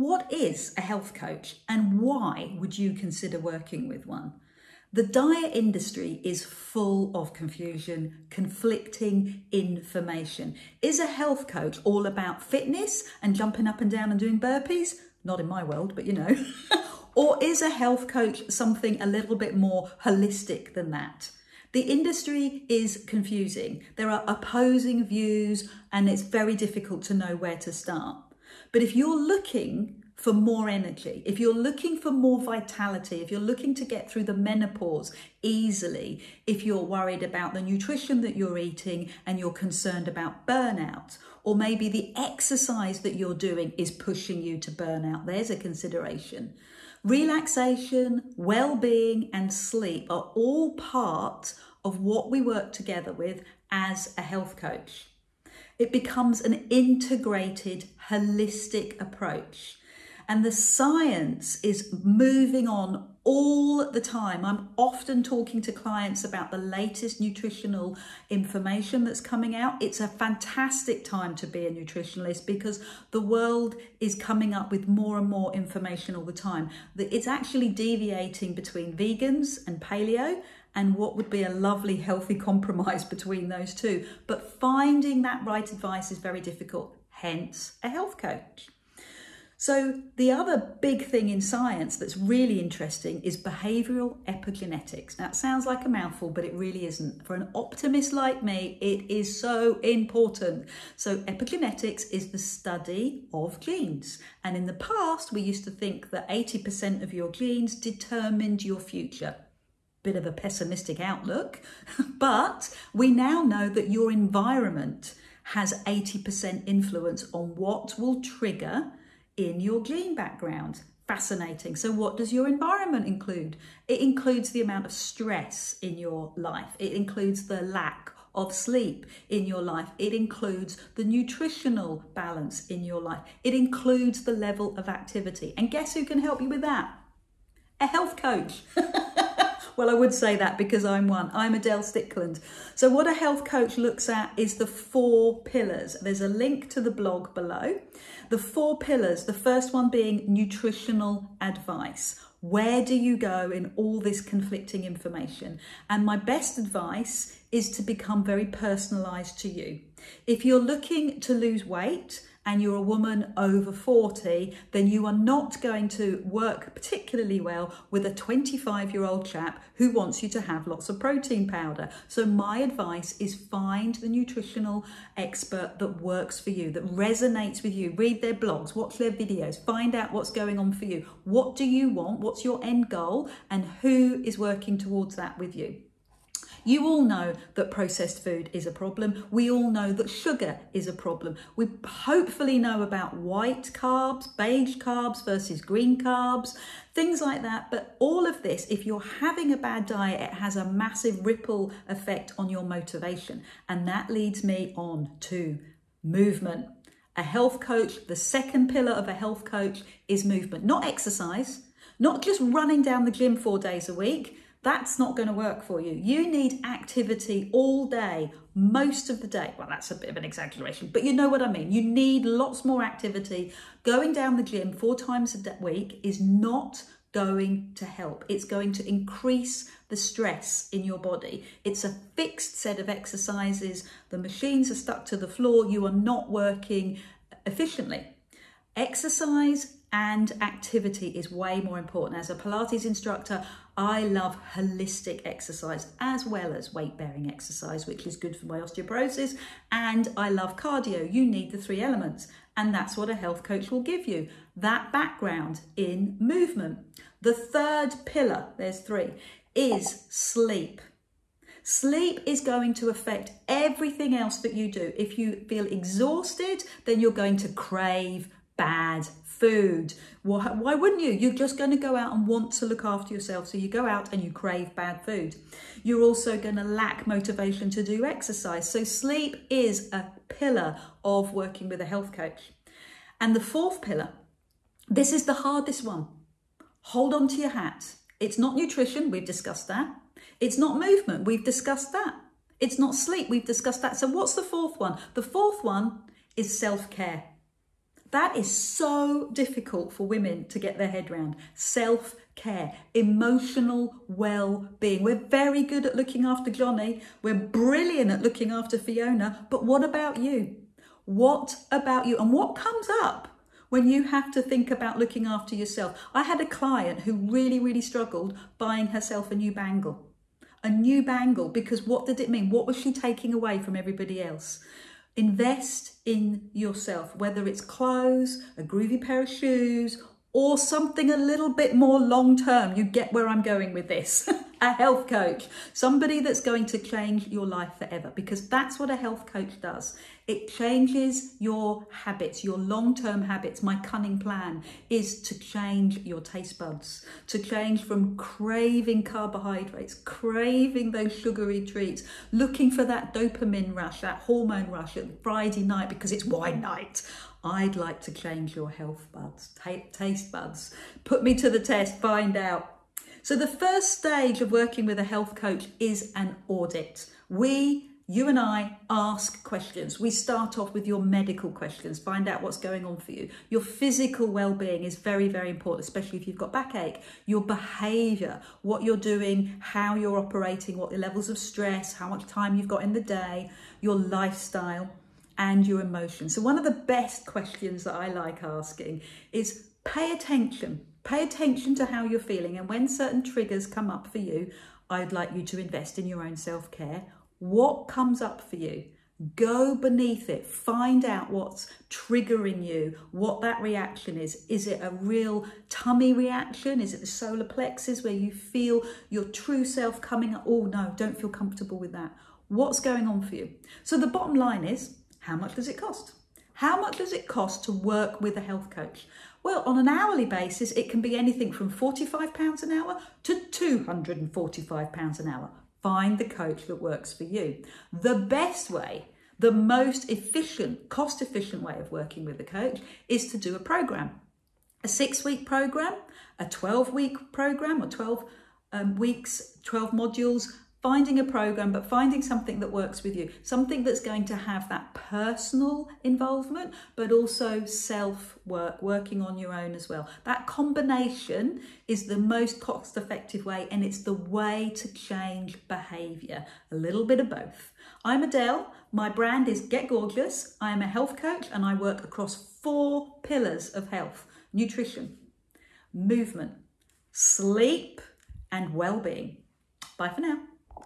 What is a health coach and why would you consider working with one? The diet industry is full of confusion, conflicting information. Is a health coach all about fitness and jumping up and down and doing burpees? Not in my world, but you know. Or is a health coach something a little bit more holistic than that? The industry is confusing. There are opposing views and it's very difficult to know where to start. But if you're looking for more energy, if you're looking for more vitality, if you're looking to get through the menopause easily, if you're worried about the nutrition that you're eating and you're concerned about burnout, or maybe the exercise that you're doing is pushing you to burnout, there's a consideration. Relaxation, well-being and sleep are all part of what we work together with as a health coach. It becomes an integrated, holistic approach. And the science is moving on all the time. I'm often talking to clients about the latest nutritional information that's coming out. It's a fantastic time to be a nutritionalist because the world is coming up with more and more information all the time. It's actually deviating between vegans and paleo and what would be a lovely, healthy compromise between those two. But finding that right advice is very difficult, hence a health coach. So the other big thing in science that's really interesting is behavioural epigenetics. Now it sounds like a mouthful, but it really isn't. For an optimist like me, it is so important. So epigenetics is the study of genes. And in the past, we used to think that 80% of your genes determined your future. Bit of a pessimistic outlook, but we now know that your environment has 80% influence on what will trigger in your gene background. Fascinating. So what does your environment include? It includes the amount of stress in your life. It includes the lack of sleep in your life. It includes the nutritional balance in your life. It includes the level of activity. And guess who can help you with that? A health coach. Well, I would say that because I'm one. I'm Adele Stickland. So what a health coach looks at is the 4 pillars. There's a link to the blog below. The 4 pillars, the first one being nutritional advice. Where do you go in all this conflicting information? And my best advice is to become very personalized to you. If you're looking to lose weight, and you're a woman over 40, then you are not going to work particularly well with a 25-year-old chap who wants you to have lots of protein powder. So my advice is find the nutritional expert that works for you, that resonates with you. Read their blogs, watch their videos, find out what's going on for you. What do you want? What's your end goal? And who is working towards that with you? You all know that processed food is a problem. We all know that sugar is a problem. We hopefully know about white carbs, beige carbs versus green carbs, things like that. But all of this, if you're having a bad diet, it has a massive ripple effect on your motivation. And that leads me on to movement. A health coach, the second pillar of a health coach is movement, not exercise, not just running down the gym 4 days a week. That's not going to work for you. You need activity all day, most of the day. Well, that's a bit of an exaggeration, but you know what I mean. You need lots more activity. Going down the gym 4 times a week is not going to help. It's going to increase the stress in your body. It's a fixed set of exercises. The machines are stuck to the floor. You are not working efficiently. Exercise and activity is way more important. As a Pilates instructor, I love holistic exercise as well as weight-bearing exercise, which is good for my osteoporosis. And I love cardio. You need the 3 elements. And that's what a health coach will give you, that background in movement. The third pillar, there's 3, is sleep. Sleep is going to affect everything else that you do. If you feel exhausted, then you're going to crave bad food. Why wouldn't you? You're just going to go out and want to look after yourself. So you go out and you crave bad food. You're also going to lack motivation to do exercise. So sleep is a pillar of working with a health coach. And the 4th pillar, this is the hardest one. Hold on to your hat. It's not nutrition. We've discussed that. It's not movement. We've discussed that. It's not sleep. We've discussed that. So what's the 4th one? The 4th one is self-care. That is so difficult for women to get their head around. Self-care, emotional well-being. We're very good at looking after Johnny. We're brilliant at looking after Fiona. But what about you? What about you? And what comes up when you have to think about looking after yourself? I had a client who really struggled buying herself a new bangle. A new bangle, because what did it mean? What was she taking away from everybody else? Invest in yourself, whether it's clothes, a groovy pair of shoes, or something a little bit more long-term. You get where I'm going with this. A health coach, somebody that's going to change your life forever, because that's what a health coach does. It changes your habits, your long-term habits. My cunning plan is to change your taste buds, to change from craving carbohydrates, craving those sugary treats, looking for that dopamine rush, that hormone rush at Friday night because it's wine night. I'd like to change your health buds, taste buds. Put me to the test, find out. So the first stage of working with a health coach is an audit. You and I ask questions. We start off with your medical questions, find out what's going on for you. Your physical well-being is very important, especially if you've got backache. Your behavior, what you're doing, how you're operating, what the levels of stress, how much time you've got in the day, your lifestyle, and your emotions. So one of the best questions that I like asking is pay attention. Pay attention to how you're feeling. And when certain triggers come up for you, I'd like you to invest in your own self-care. What comes up for you? Go beneath it. Find out what's triggering you, what that reaction is. Is it a real tummy reaction? Is it the solar plexus where you feel your true self coming up? Oh no, don't feel comfortable with that. What's going on for you? So the bottom line is, how much does it cost? How much does it cost to work with a health coach? Well, on an hourly basis, it can be anything from £45 an hour to £245 an hour. Find the coach that works for you. The best way, the most efficient, cost-efficient way of working with a coach is to do a program. A 6-week program, a 12-week program, or 12 weeks, 12 modules. Finding a program, but finding something that works with you, something that's going to have that personal involvement, but also self-work, working on your own as well. That combination is the most cost-effective way, and it's the way to change behavior. A little bit of both. I'm Adele. My brand is Get Gorgeous. I am a health coach, and I work across 4 pillars of health: nutrition, movement, sleep, and well-being. Bye for now.